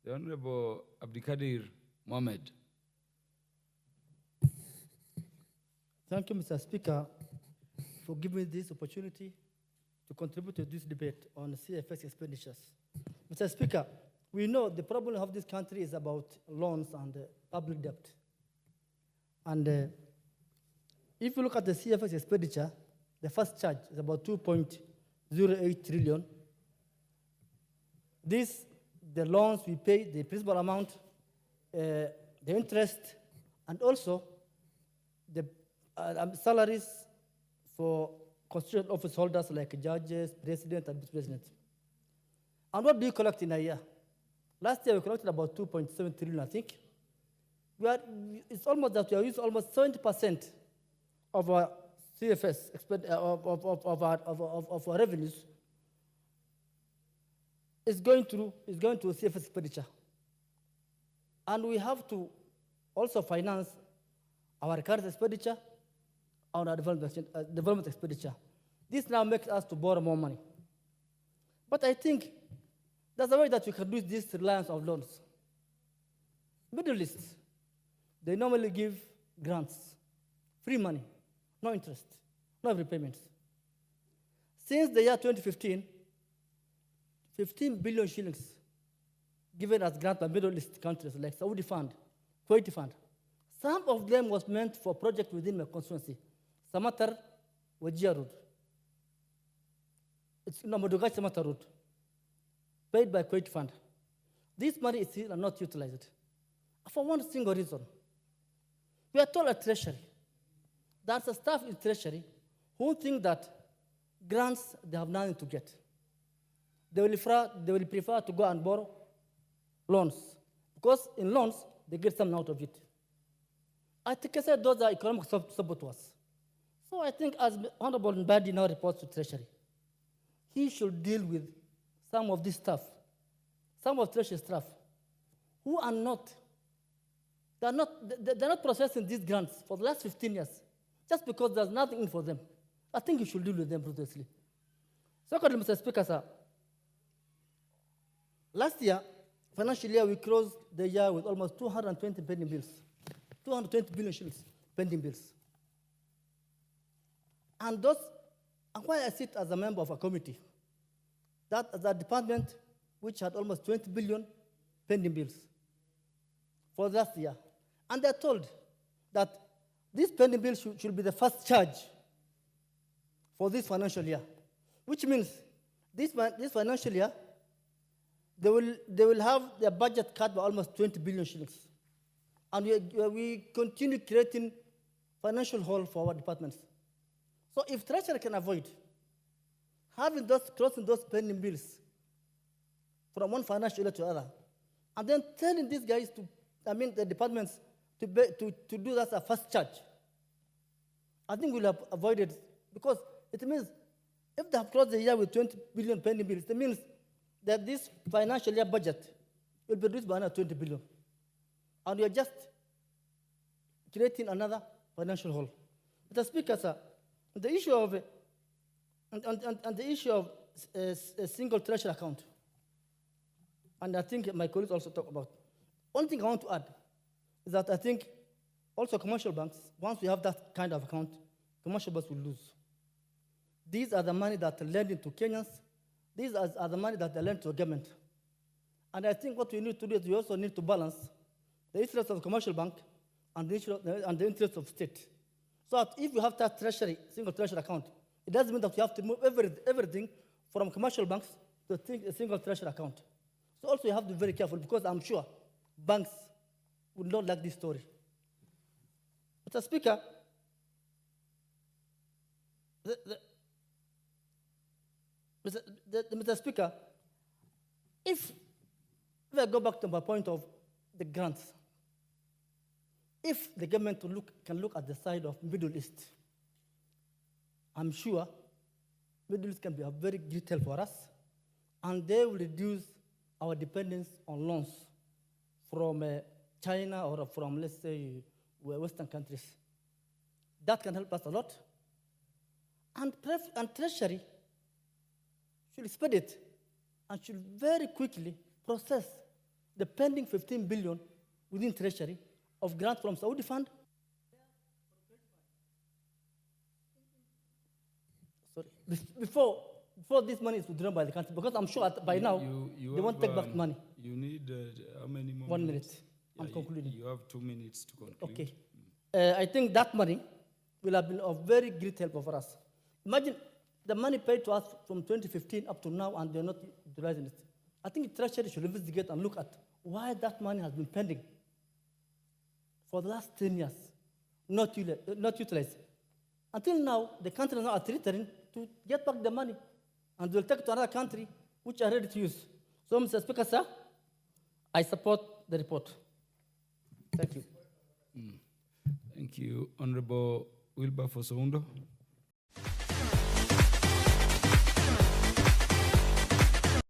The Honorable Abdikadir Mohammed. Thank you, Mr. Speaker, for giving me this opportunity to contribute to this debate on CFS expenditures. Mr. Speaker, we know the problem of this country is about loans and public debt. And if you look at the CFS expenditure, the first charge is about 2.08 trillion. This, the loans we pay, the principal amount, the interest, and also the salaries for constitutional office holders like judges, president, and vice president. And what do you collect in a year? Last year we collected about 2.7 trillion, I think. It's almost that we are using almost 70% of our CFS of our revenues is going to CFS expenditure, and we have to also finance our current expenditure on our development expenditure. This now makes us to borrow more money. But I think there's a way that we can reduce this reliance on loans. Middle East, they normally give grants, free money, no interest, no repayments. Since the year 2015, 15 billion shillings given as grant by Middle East countries like Saudi Fund, Kuwaiti Fund. Some of them was meant for projects within my constituency, Samatar, Wajir Road. It's Madugai Samatar Road, paid by Kuwaiti Fund. This money is still not utilized for one single reason. We are told at Treasury, there's a staff in Treasury who think that grants, they have nothing to get. They will prefer to go and borrow loans, because in loans, they get something out of it. I think I said those are economic saboteurs. So I think as Honorable Mbadi now reports to Treasury, he should deal with some of this stuff, some of Treasury staff, who are they're not processing these grants for the last 15 years, just because there's nothing in for them. I think you should deal with them ruthlessly. Secondly, Mr. Speaker, sir, last year, financial year, we closed the year with almost 220 pending bills, 220 billion shillings pending bills. And why I sit as a member of a committee, that department which had almost 20 billion pending bills for last year. And they're told that this pending bill should be the first charge for this financial year, which means this financial year, they will have their budget cut by almost 20 billion shillings. And we continue creating financial hole for our departments. So if Treasury can avoid crossing those pending bills from one financial year to another, and then telling these guys the departments to do that as a first charge, I think we'll have avoided, because it means if they have closed the year with 20 billion pending bills, it means that this financial year budget will be reduced by another 20 billion. And we are just creating another financial hole. Mr. Speaker, sir, the issue of a single treasury account, and I think my colleagues also talk about. One thing I want to add is that I think also commercial banks, once we have that kind of account, commercial banks will lose. These are the money that are lending to Kenyans. These are the money that they lend to the government. And I think what we need to do is we also need to balance the interest of the commercial bank and the interest of state. So that if you have that single treasury account, it doesn't mean that you have to move everything from commercial banks to a single treasury account. So also you have to be very careful, because I'm sure banks would not like this story. Mr. Speaker, Mr. Speaker, if I go back to my point of the grants, if the government can look at the side of Middle East, I'm sure Middle East can be a very great help for us, and they will reduce our dependence on loans from China or from, let's say, Western countries. That can help us a lot. And Treasury should expedite and should very quickly process the pending 15 billion within Treasury of grant from Saudi Fund. Sorry, before this money is withdrawn by the country, because I'm sure by now they won't take back money. You need how many more 1 minutes? minute. I'm concluding. You have 2 minutes to conclude. Okay. I think that money will have been of very great help for us. Imagine the money paid to us from 2015 up to now, and they're not utilizing it. I think the Treasury should investigate and look at why that money has been pending for the last 10 years, not utilized. Until now, the country is now threatening to get back the money, and they'll take it to another country which are ready to use. So, Mr. Speaker, sir, I support the report. Thank you. Thank you, Honorable Wilberforce Oundo.